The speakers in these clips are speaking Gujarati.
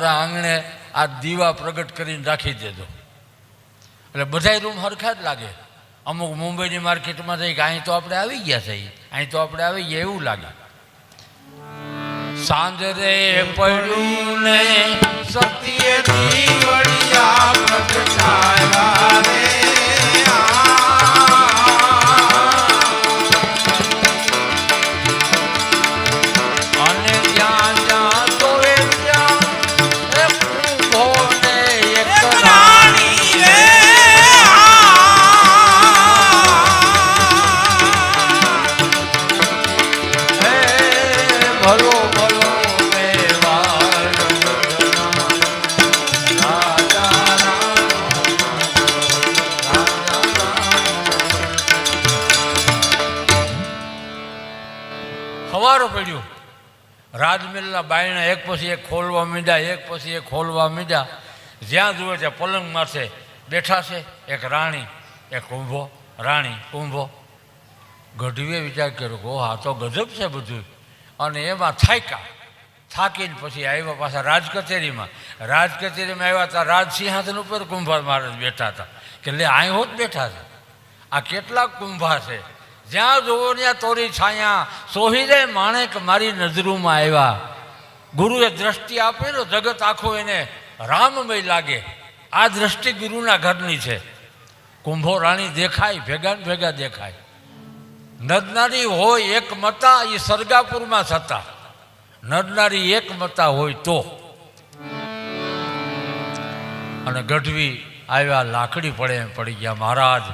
આપણા આંગણે આ દીવા પ્રગટ કરીને રાખી દેજો એટલે બધાય રૂમ હરખા જ લાગે. અમુક મુંબઈની માર્કેટમાં થઈ કે અહીં તો આપણે આવી ગયા છે, અહીં તો આપણે આવી ગયા એવું લાગે. સાંજરે પડ્યું ને સત્ય દીવડિયા પ્રગટાયા રે, અને ત્યાં જ્યાં તોરે ત્યાં કુંભો ને એક રાણી રે, ભલો ભલો મેવાડ રાજા સવારો પડ્યું. રાજમહેલના બાયણા એક પછી એક ખોલવા માંડ્યા, એક પછી એક ખોલવા માંડ્યા. જ્યાં જુએ ત્યાં પલંગ માથે બેઠા છે એક રાણી, એક કુંભો. રાણી કુંભો. ગઢવીએ વિચાર કર્યો કે હા તો ગજબ છે બધું. અને એમાં થાકીને પછી આવ્યા પાછા રાજ કચેરીમાં. રાજ કચેરીમાં આવ્યા હતા, રાજ સિંહાસન ઉપર કુંભાર મહારાજ બેઠા હતા કે લે અહીં હોત બેઠા છે. આ કેટલાક કુંભા છે, જ્યાં જોવો ત્યાં તોરી છાયા સોહી જાય માણેક મારી નજરોમાં આવ્યા. ગુરુએ દ્રષ્ટિ આપી ને જગત આખું એને રામમય લાગે. આ દ્રષ્ટિ ગુરુના ઘરની છે. કુંભો રાણી દેખાય, ભેગા ને ભેગા દેખાય. નદનારી હોય એક મતા એ સરગાપુરમાં થતા. નદનારી એક મતા હોય તો. અને ગઢવી આવ્યા, લાકડી પડે એમ પડી ગયા. મહારાજ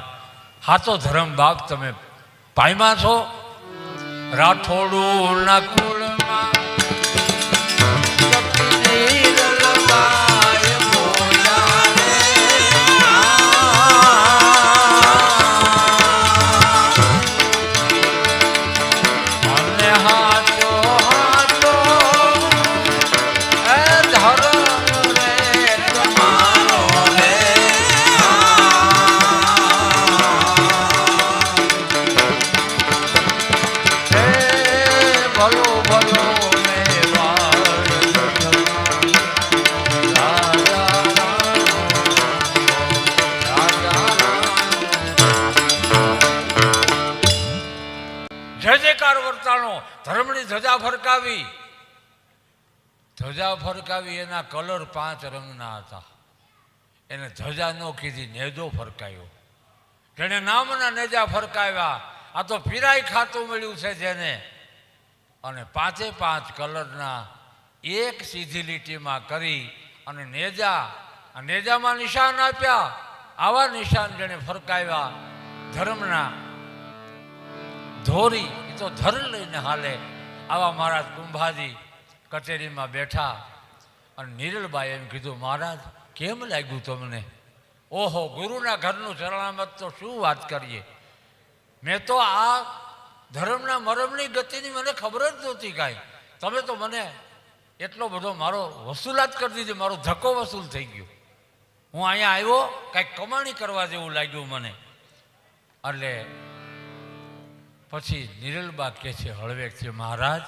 હાથો ધર્મ બાપ તમે પાયમાં છો. રાઠોડું ના કુળમાં ધર્મની ધજા ફરકાવી. ધજા ફરકાવી. એના કલર 5 રંગના હતા. એને ધજા ન કીધી, નેજો ફરકાયો. જેને નામના નેજા ફરકાવ્યા. આ તો પીરાય ખાતું મળ્યું છે જેને. અને 5 કલરના એક સીધી લીટીમાં કરી અને નેજામાં નિશાન આપ્યા. આવા નિશાન જેને ફરકાવ્યા ધર્મના. ધોરી તો ધર્મ લઈને હાલે. આવા મહારાજ કુંભાજી કચેરીમાં બેઠા. અને નિરલબાઈ એમ કીધું, મહારાજ કેમ લાગ્યું તમને? ઓહો, ગુરુના ઘરનું ચરણામત તો શું વાત કરીએ. મેં તો આ ધર્મના મરમની ગતિની મને ખબર જ નહોતી કાંઈ. તમે તો મને એટલો બધો મારો વસૂલાત કરી દીધી, મારો ધક્કો વસૂલ થઈ ગયો. હું અહીંયા આવ્યો કાંઈક કમાણી કરવા જેવું લાગ્યું મને. એટલે પછી નિરલબા કહે છે હળવેકથી, મહારાજ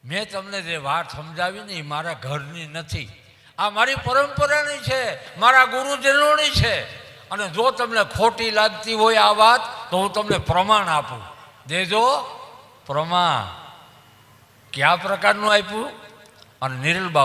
મેં તમને જે વાત સમજાવી ને એ મારા ઘરની નથી, આ મારી પરંપરાની છે, મારા ગુરુજનોની છે. અને જો તમને ખોટી લાગતી હોય આ વાત તો હું તમને પ્રમાણ આપું. દેજો પ્રમાણ. કયા પ્રકારનું આપ્યું? અને નિરલબા